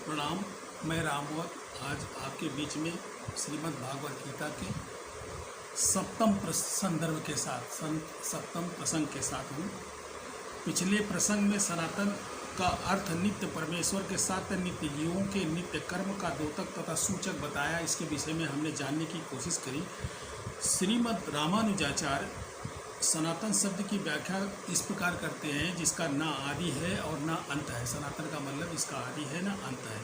प्रणाम। मैं रामवत आज आपके बीच में श्रीमद् भागवत गीता के संदर्भ के साथ सप्तम प्रसंग के साथ हूँ। पिछले प्रसंग में सनातन का अर्थ नित्य परमेश्वर के साथ नित्य जीवों के नित्य कर्म का द्योतक तथा सूचक बताया। इसके विषय में हमने जानने की कोशिश करी। श्रीमद् रामानुजाचार्य सनातन शब्द की व्याख्या इस प्रकार करते हैं, जिसका ना आदि है और ना अंत है। सनातन का मतलब इसका आदि है ना अंत है।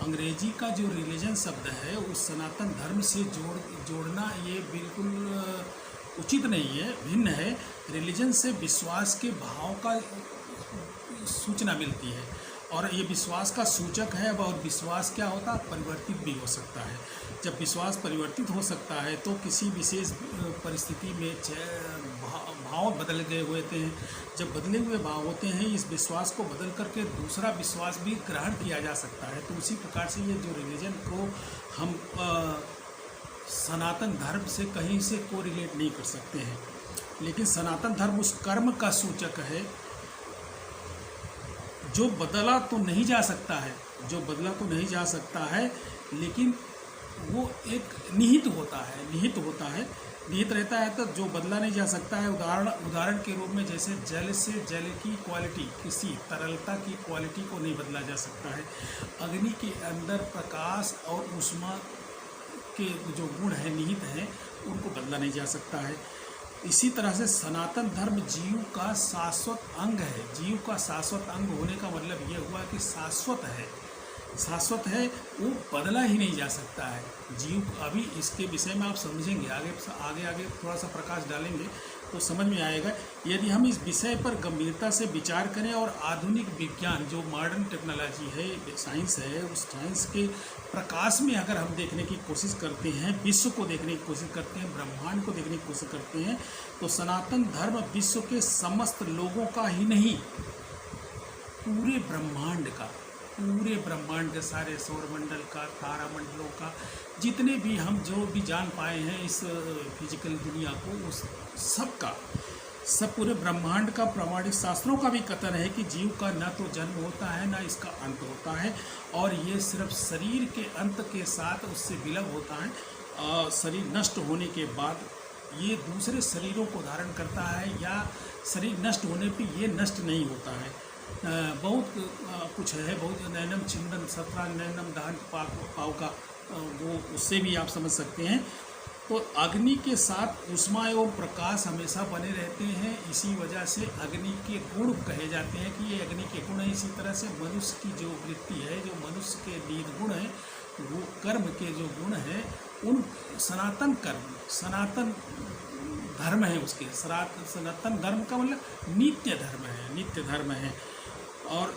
अंग्रेजी का जो रिलीजन शब्द है उस सनातन धर्म से जोड़ना ये बिल्कुल उचित नहीं है, भिन्न है। रिलीजन से विश्वास के भाव का सूचना मिलती है और ये विश्वास का सूचक है। और विश्वास क्या होता है, परिवर्तित भी हो सकता है। जब विश्वास परिवर्तित हो सकता है तो किसी विशेष परिस्थिति में भाव बदल गए होते हैं। जब बदले हुए भाव होते हैं, इस विश्वास को बदल करके दूसरा विश्वास भी ग्रहण किया जा सकता है। तो उसी प्रकार से ये जो रिलीजन को हम सनातन धर्म से कहीं से कोरिलेट नहीं कर सकते हैं, लेकिन सनातन धर्म उस कर्म का सूचक है जो बदला तो नहीं जा सकता है, लेकिन वो एक निहित होता है, निहित रहता है। तो जो बदला नहीं जा सकता है, उदाहरण के रूप में जैसे जल से जल की क्वालिटी, किसी तरलता की क्वालिटी को नहीं बदला जा सकता है। अग्नि के अंदर प्रकाश और ऊष्मा के जो गुण हैं, निहित हैं, उनको बदला नहीं जा सकता है। इसी तरह से सनातन धर्म जीव का शाश्वत अंग है। जीव का शाश्वत अंग होने का मतलब ये हुआ कि शाश्वत है, वो बदला ही नहीं जा सकता है। जीव अभी इसके विषय में आप समझेंगे, आगे थोड़ा सा प्रकाश डालेंगे तो समझ में आएगा। यदि हम इस विषय पर गंभीरता से विचार करें और आधुनिक विज्ञान जो मॉडर्न टेक्नोलॉजी है, साइंस है, उस साइंस के प्रकाश में अगर हम देखने की कोशिश करते हैं, विश्व को देखने की कोशिश करते हैं, ब्रह्मांड को देखने की कोशिश करते हैं, तो सनातन धर्म विश्व के समस्त लोगों का ही नहीं, पूरे ब्रह्मांड के सारे सौरमंडल का, तारामंडलों का, जितने भी हम जो भी जान पाए हैं इस फिजिकल दुनिया को, उस सब पूरे ब्रह्मांड का प्रामाणिक शास्त्रों का भी कथन है कि जीव का न तो जन्म होता है न इसका अंत होता है, और ये सिर्फ शरीर के अंत के साथ उससे विलय होता है। शरीर नष्ट होने के बाद ये दूसरे शरीरों को धारण करता है, या शरीर नष्ट होने पर ये नष्ट नहीं होता है। बहुत कुछ है, बहुत नैनम छिंदन सत्रा नैनम दहन पाव का, वो उससे भी आप समझ सकते हैं। तो अग्नि के साथ ऊष्मा एवं प्रकाश हमेशा बने रहते हैं। इसी वजह से अग्नि के गुण कहे जाते हैं कि ये अग्नि के गुण है। इसी तरह से मनुष्य की जो वृत्ति है, जो मनुष्य के नीड गुण है, वो कर्म के जो गुण हैं, उन सनातन सनातन धर्म है उसके। सनातन धर्म का मतलब नित्य धर्म है। और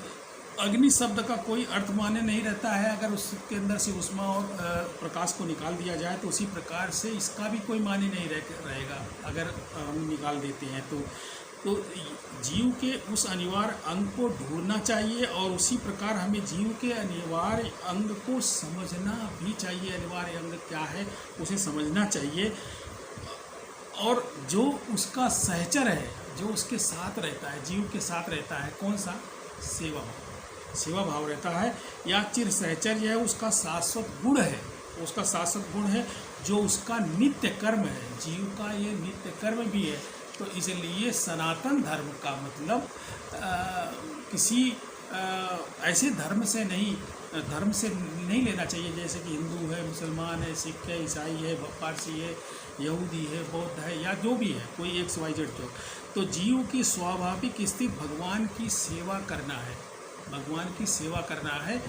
अग्नि शब्द का कोई अर्थ मान्य नहीं रहता है अगर उसके अंदर से ऊष्मा और प्रकाश को निकाल दिया जाए, तो उसी प्रकार से इसका भी कोई मान्य नहीं रहेगा अगर हम निकाल देते हैं। तो जीव के उस अनिवार्य अंग को ढूंढना चाहिए, और उसी प्रकार हमें जीव के अनिवार्य अंग को समझना भी चाहिए। अनिवार्य अंग क्या है उसे समझना चाहिए, और जो उसका सहचर है, जो उसके साथ रहता है, जीव के साथ रहता है, कौन सा? सेवा भाव रहता है, या चिर सहचर्य है, उसका शाश्वत गुण है, जो उसका नित्य कर्म है। जीव का ये नित्य कर्म भी है। तो इसलिए सनातन धर्म का मतलब किसी ऐसे धर्म से नहीं लेना चाहिए, जैसे कि हिंदू है, मुसलमान है, सिख है, ईसाई है, पारसी है, यहूदी है, बौद्ध है, या जो भी है, कोई XYZ जो। तो जीव की स्वाभाविक स्थिति भगवान की सेवा करना है,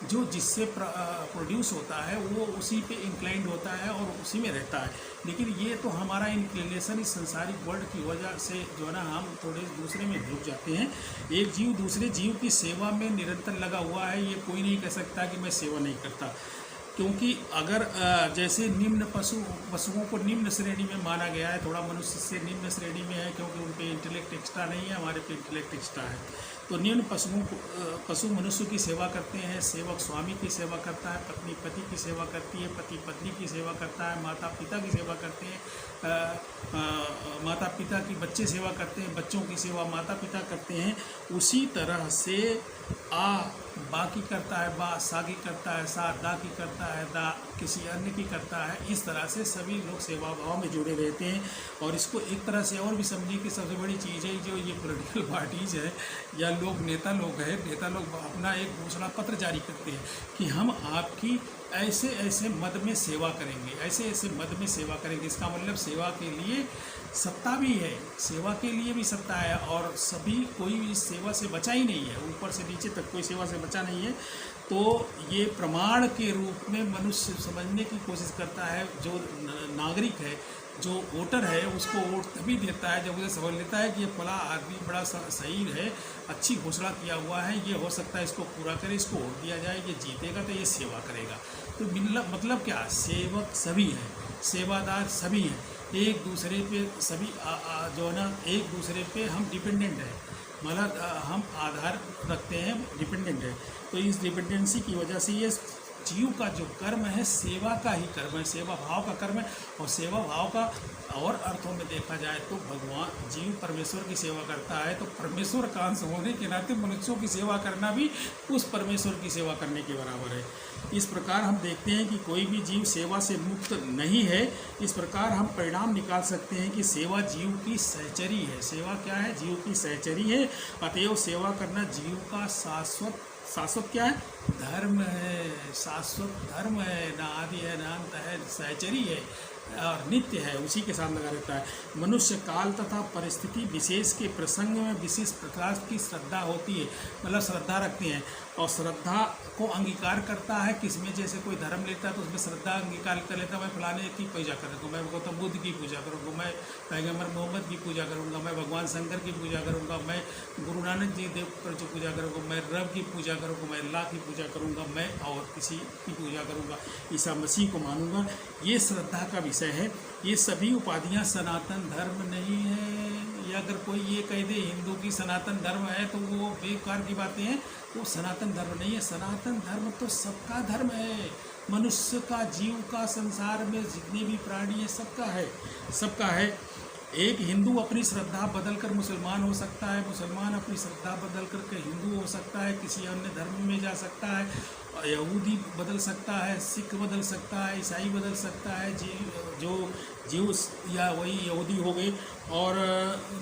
जो जिससे प्रोड्यूस होता है वो उसी पे इंक्लाइंड होता है और उसी में रहता है। लेकिन ये तो हमारा इंक्लिनेशन इस संसारिक वर्ल्ड की वजह से जो है ना, हम थोड़े दूसरे में डूब जाते हैं। एक जीव दूसरे जीव की सेवा में निरंतर लगा हुआ है। ये कोई नहीं कह सकता कि मैं सेवा नहीं करता, क्योंकि अगर जैसे निम्न पशुओं को निम्न श्रेणी में माना गया है, थोड़ा मनुष्य से निम्न श्रेणी में है, क्योंकि उन पे इंटेलेक्ट एक्स्ट्रा नहीं है, हमारे पे इंटेलेक्ट एक्स्ट्रा है। तो निम्न पशु मनुष्य की सेवा करते हैं, सेवक स्वामी की सेवा करता है, पत्नी पति की सेवा करती है, पति पत्नी की सेवा करता है, माता पिता की सेवा करते हैं, माता पिता की बच्चे सेवा करते हैं, बच्चों की सेवा माता पिता करते हैं। उसी तरह से आ बा की करता है, बा सा की करता है, सा दा की करता है, दा किसी अन्य की करता है। इस तरह से सभी लोग सेवा भाव में जुड़े रहते हैं। और इसको एक तरह से और भी समझिए कि सबसे बड़ी चीज़ है जो ये पॉलिटिकल पार्टीज है या लोग नेता लोग हैं, नेता लोग अपना एक घोषणा पत्र जारी करते हैं कि हम आपकी ऐसे ऐसे मद में सेवा करेंगे, ऐसे ऐसे मद में सेवा करेंगे। इसका मतलब सेवा के लिए सत्ता भी है, सेवा के लिए भी सत्ता है, और सभी कोई भी इस सेवा से बचा ही नहीं है, ऊपर से नीचे तक कोई सेवा से बचा नहीं है। तो ये प्रमाण के रूप में मनुष्य समझने की कोशिश करता है। जो नागरिक है, जो वोटर है, उसको वोट तभी देता है जब उसे समझ लेता है कि ये फला आदमी बड़ा सही है, अच्छी घोषणा किया हुआ है, ये हो सकता है इसको पूरा करे, इसको वोट दिया जाए, ये जीतेगा तो ये सेवा करेगा। तो मतलब क्या, सेवक सभी हैं, सेवादार सभी हैं, एक दूसरे पे सभी जो है ना, एक दूसरे पे हम डिपेंडेंट हैं, मतलब हम आधार रखते हैं, डिपेंडेंट है। तो इस डिपेंडेंसी की वजह से ये जीव का जो कर्म है सेवा का ही कर्म है, सेवा भाव का कर्म है। और सेवा भाव का और अर्थों में देखा जाए तो भगवान जीव परमेश्वर की सेवा करता है, तो परमेश्वर का अंश होने के नाते मनुष्यों की सेवा करना भी उस परमेश्वर की सेवा करने के बराबर है। इस प्रकार हम देखते हैं कि कोई भी जीव सेवा से मुक्त नहीं है। इस प्रकार हम परिणाम निकाल सकते हैं कि सेवा जीव की सहचरी है। सेवा क्या है? जीव की सहचरी है। अतएव सेवा करना जीव का शाश्वत क्या है? धर्म है, शाश्वत धर्म है, ना आदि है, ना अंत है, सहचरी है और नित्य है, उसी के साथ लगा रहता है। मनुष्य काल तथा परिस्थिति विशेष के प्रसंग में विशेष प्रकार की श्रद्धा होती है, मतलब श्रद्धा रखते हैं और श्रद्धा को अंगीकार करता है। किसमें जैसे कोई धर्म लेता है तो उसमें श्रद्धा अंगीकार कर लेता है, मैं फलाने की पूजा करूँगा, मैं गौतम बुद्ध की पूजा करूँगा, मैं पैगम्बर मोहम्मद की पूजा करूँगा, मैं भगवान शंकर की पूजा करूँगा, मैं गुरु नानक जी देव पर जो पूजा करूँगा, मैं रब की पूजा करूँगा, मैं अल्लाह की पूजा करूँगा, मैं और किसी की पूजा करूँगा, ईसा मसीह को मानूंगा। ये श्रद्धा का विषय है। ये सभी उपाधियां सनातन धर्म नहीं है। या अगर कोई ये कह दे हिंदू की सनातन धर्म है तो वो बेकार की बातें हैं, वो सनातन धर्म नहीं है। सनातन धर्म तो सबका धर्म है, मनुष्य का, जीव का, संसार में जितने भी प्राणी हैं सबका है, सबका है। एक हिंदू अपनी श्रद्धा बदलकर मुसलमान हो सकता है, मुसलमान अपनी श्रद्धा बदल करके हिंदू हो सकता है, किसी अन्य धर्म में जा सकता है, यहूदी बदल सकता है, सिख बदल सकता है, ईसाई बदल सकता है, जो ज्यूस या वही यहूदी हो गए, और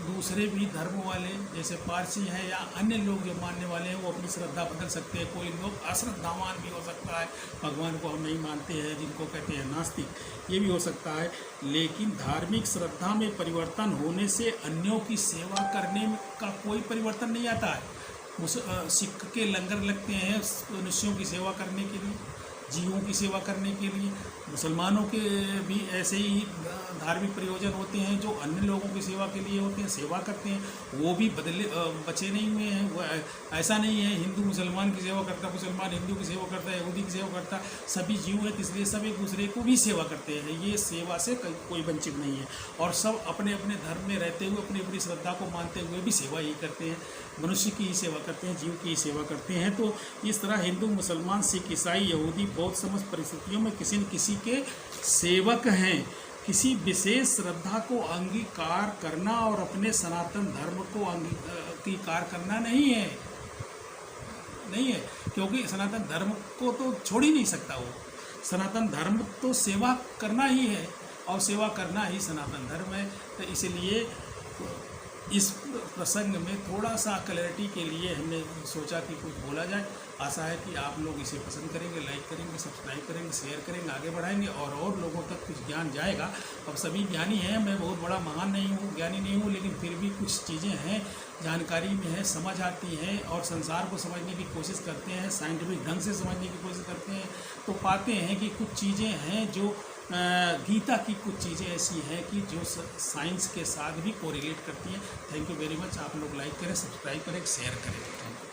दूसरे भी धर्म वाले जैसे पारसी हैं या अन्य लोग जो मानने वाले हैं वो अपनी श्रद्धा बदल सकते हैं। कोई लोग अश्रद्धावान भी हो सकता है, भगवान को हम नहीं मानते हैं, जिनको कहते हैं नास्तिक, ये भी हो सकता है। लेकिन धार्मिक श्रद्धा में परिवर्तन होने से अन्यों की सेवा करने का कोई परिवर्तन नहीं आता है। सिख के लंगर लगते हैं मनुष्यों की सेवा करने के लिए, जीवों की सेवा करने के लिए। मुसलमानों के भी ऐसे ही धार्मिक प्रयोजन होते हैं जो अन्य लोगों की सेवा के लिए होते हैं, सेवा करते हैं, वो भी बचे नहीं हुए हैं। वो ऐसा नहीं है हिंदू मुसलमान की सेवा करता, मुसलमान हिंदू की सेवा करता, यहूदी की सेवा करता, सभी जीव हैं, इसलिए सब एक दूसरे को भी सेवा करते हैं। ये सेवा से कोई वंचित नहीं है, और सब अपने अपने धर्म में रहते हुए अपनी अपनी श्रद्धा को मानते हुए भी सेवा ही करते हैं, मनुष्य की ही सेवा करते हैं, जीव की ही सेवा करते हैं। तो इस तरह हिंदू, मुसलमान, सिख, ईसाई, यहूदी बहुत समस्त परिस्थितियों में किसी न किसी के सेवक हैं। किसी विशेष श्रद्धा को अंगीकार करना और अपने सनातन धर्म को अंगीकार करना नहीं है, क्योंकि सनातन धर्म को तो छोड़ ही नहीं सकता वो। सनातन धर्म तो सेवा करना ही है, और सेवा करना ही सनातन धर्म है। तो इसलिए इस प्रसंग में थोड़ा सा क्लैरिटी के लिए हमने सोचा कि कुछ बोला जाए। आशा है कि आप लोग इसे पसंद करेंगे, लाइक करेंगे, सब्सक्राइब करेंगे, शेयर करेंगे, आगे बढ़ाएंगे और लोगों तक कुछ ज्ञान जाएगा। अब सभी ज्ञानी हैं, मैं बहुत बड़ा महान नहीं हूँ, ज्ञानी नहीं हूँ, लेकिन फिर भी कुछ चीज़ें हैं, जानकारी में है, समझ आती हैं और संसार को समझने की कोशिश करते हैं, साइंटिफिक ढंग से समझने की कोशिश करते हैं, तो पाते हैं कि कुछ चीज़ें हैं जो गीता की कुछ चीज़ें ऐसी हैं कि जो साइंस के साथ भी कोरिलेट करती हैं। Thank you very much. आप लोग लाइक करें, सब्सक्राइब करें, शेयर करें। Thank you.